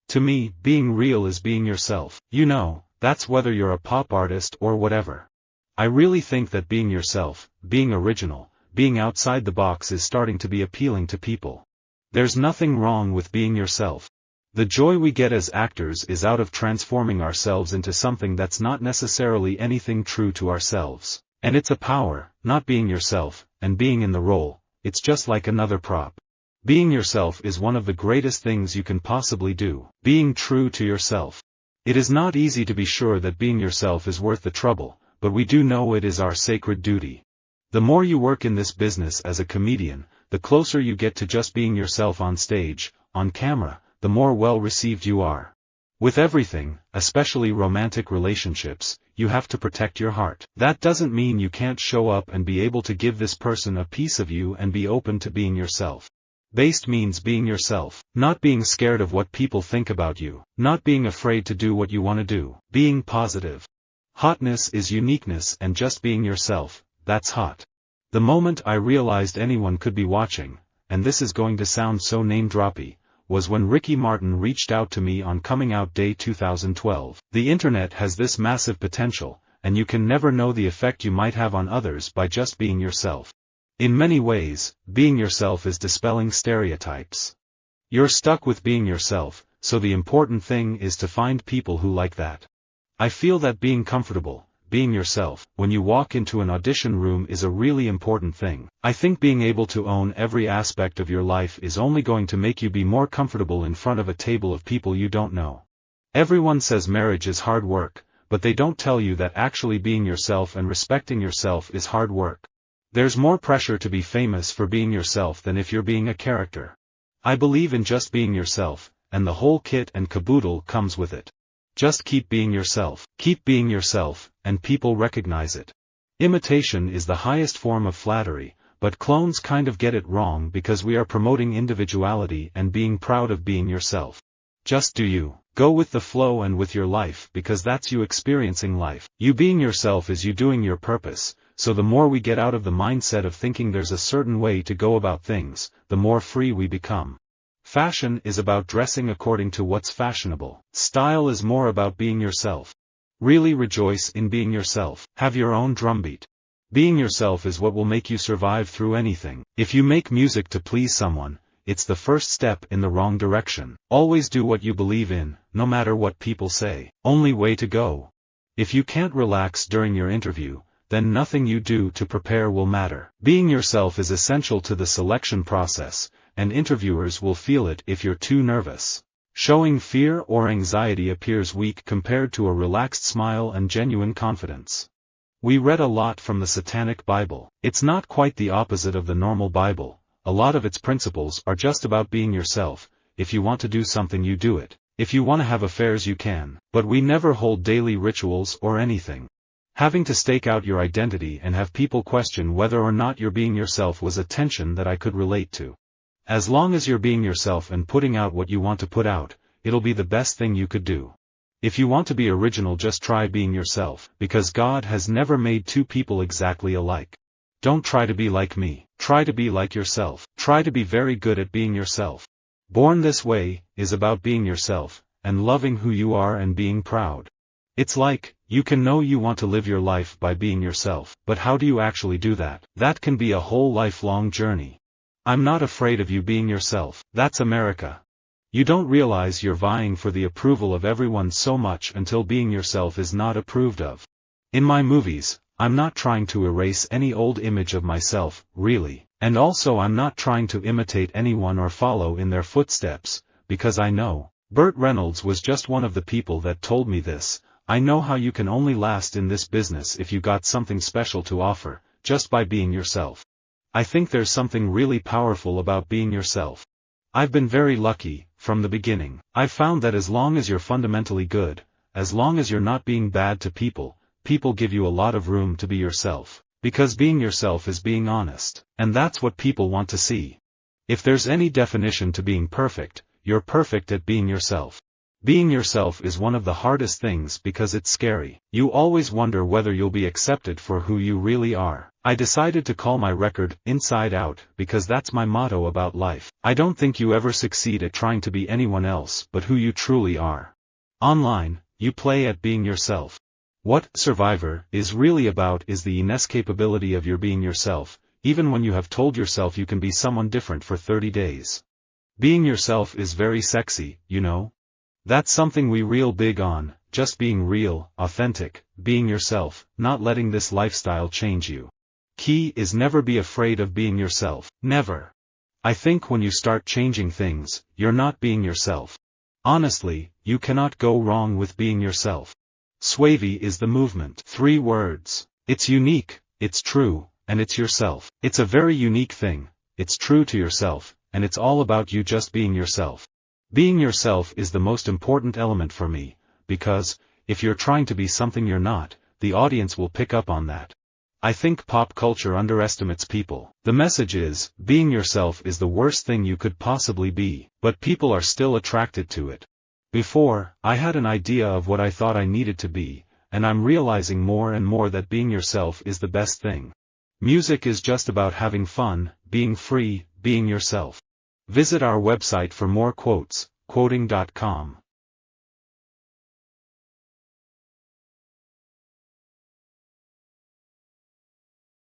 To me, being real is being yourself. You know, that's whether you're a pop artist or whatever. I really think that being yourself, being original, being outside the box is starting to be appealing to people. There's nothing wrong with being yourself. The joy we get as actors is out of transforming ourselves into something that's not necessarily anything true to ourselves. And it's a power, not being yourself, and being in the role, it's just like another prop. Being yourself is one of the greatest things you can possibly do. Being true to yourself. It is not easy to be sure that being yourself is worth the trouble, but we do know it is our sacred duty. The more you work in this business as a comedian, the closer you get to just being yourself on stage, on camera, the more well received you are. With everything, especially romantic relationships, you have to protect your heart. That doesn't mean you can't show up and be able to give this person a piece of you and be open to being yourself. Based means being yourself, not being scared of what people think about you, not being afraid to do what you want to do, being positive. Hotness is uniqueness, and just being yourself, that's hot. The moment I realized anyone could be watching, and this is going to sound so name-droppy, was when Ricky Martin reached out to me on Coming Out Day 2012. The internet has this massive potential, and you can never know the effect you might have on others by just being yourself. In many ways, being yourself is dispelling stereotypes. You're stuck with being yourself, so the important thing is to find people who like that. I feel that being comfortable, being yourself, when you walk into an audition room is a really important thing. I think being able to own every aspect of your life is only going to make you be more comfortable in front of a table of people you don't know. Everyone says marriage is hard work, but they don't tell you that actually being yourself and respecting yourself is hard work. There's more pressure to be famous for being yourself than if you're being a character. I believe in just being yourself, and the whole kit and caboodle comes with it. Just keep being yourself, and people recognize it. Imitation is the highest form of flattery, but clones kind of get it wrong because we are promoting individuality and being proud of being yourself. Just do you. Go with the flow and with your life, because that's you experiencing life. You being yourself is you doing your purpose, so the more we get out of the mindset of thinking there's a certain way to go about things, the more free we become. Fashion is about dressing according to what's fashionable. Style is more about being yourself. Really rejoice in being yourself. Have your own drumbeat. Being yourself is what will make you survive through anything. If you make music to please someone, it's the first step in the wrong direction. Always do what you believe in, no matter what people say. Only way to go. If you can't relax during your interview, then nothing you do to prepare will matter. Being yourself is essential to the selection process, and interviewers will feel it if you're too nervous. Showing fear or anxiety appears weak compared to a relaxed smile and genuine confidence. We read a lot from the Satanic Bible. It's not quite the opposite of the normal Bible. A lot of its principles are just about being yourself. If you want to do something, you do it. If you want to have affairs, you can. But we never hold daily rituals or anything. Having to stake out your identity and have people question whether or not you're being yourself was a tension that I could relate to. As long as you're being yourself and putting out what you want to put out, it'll be the best thing you could do. If you want to be original, just try being yourself, because God has never made two people exactly alike. Don't try to be like me. Try to be like yourself. Try to be very good at being yourself. Born This Way is about being yourself, and loving who you are and being proud. It's like, you can know you want to live your life by being yourself, but how do you actually do that? That can be a whole lifelong journey. I'm not afraid of you being yourself. That's America. You don't realize you're vying for the approval of everyone so much until being yourself is not approved of. In my movies, I'm not trying to erase any old image of myself, really, and also I'm not trying to imitate anyone or follow in their footsteps, because I know. Burt Reynolds was just one of the people that told me this. I know how you can only last in this business if you got something special to offer, just by being yourself. I think there's something really powerful about being yourself. I've been very lucky, from the beginning. I've found that as long as you're fundamentally good, as long as you're not being bad to people, people give you a lot of room to be yourself. Because being yourself is being honest, and that's what people want to see. If there's any definition to being perfect, you're perfect at being yourself. Being yourself is one of the hardest things because it's scary. You always wonder whether you'll be accepted for who you really are. I decided to call my record Inside Out because that's my motto about life. I don't think you ever succeed at trying to be anyone else but who you truly are. Online, you play at being yourself. What Survivor is really about is the inescapability of your being yourself, even when you have told yourself you can be someone different for 30 days. Being yourself is very sexy, you know? That's something we real big on, just being real, authentic, being yourself, not letting this lifestyle change you. Key is never be afraid of being yourself. Never. I think when you start changing things, you're not being yourself. Honestly, you cannot go wrong with being yourself. Swavy is the movement. 3 words. It's unique, it's true, and it's yourself. It's a very unique thing, it's true to yourself, and it's all about you just being yourself. Being yourself is the most important element for me, because, if you're trying to be something you're not, the audience will pick up on that. I think pop culture underestimates people. The message is, being yourself is the worst thing you could possibly be, but people are still attracted to it. Before, I had an idea of what I thought I needed to be, and I'm realizing more and more that being yourself is the best thing. Music is just about having fun, being free, being yourself. Visit our website for more quotes, quoting.com.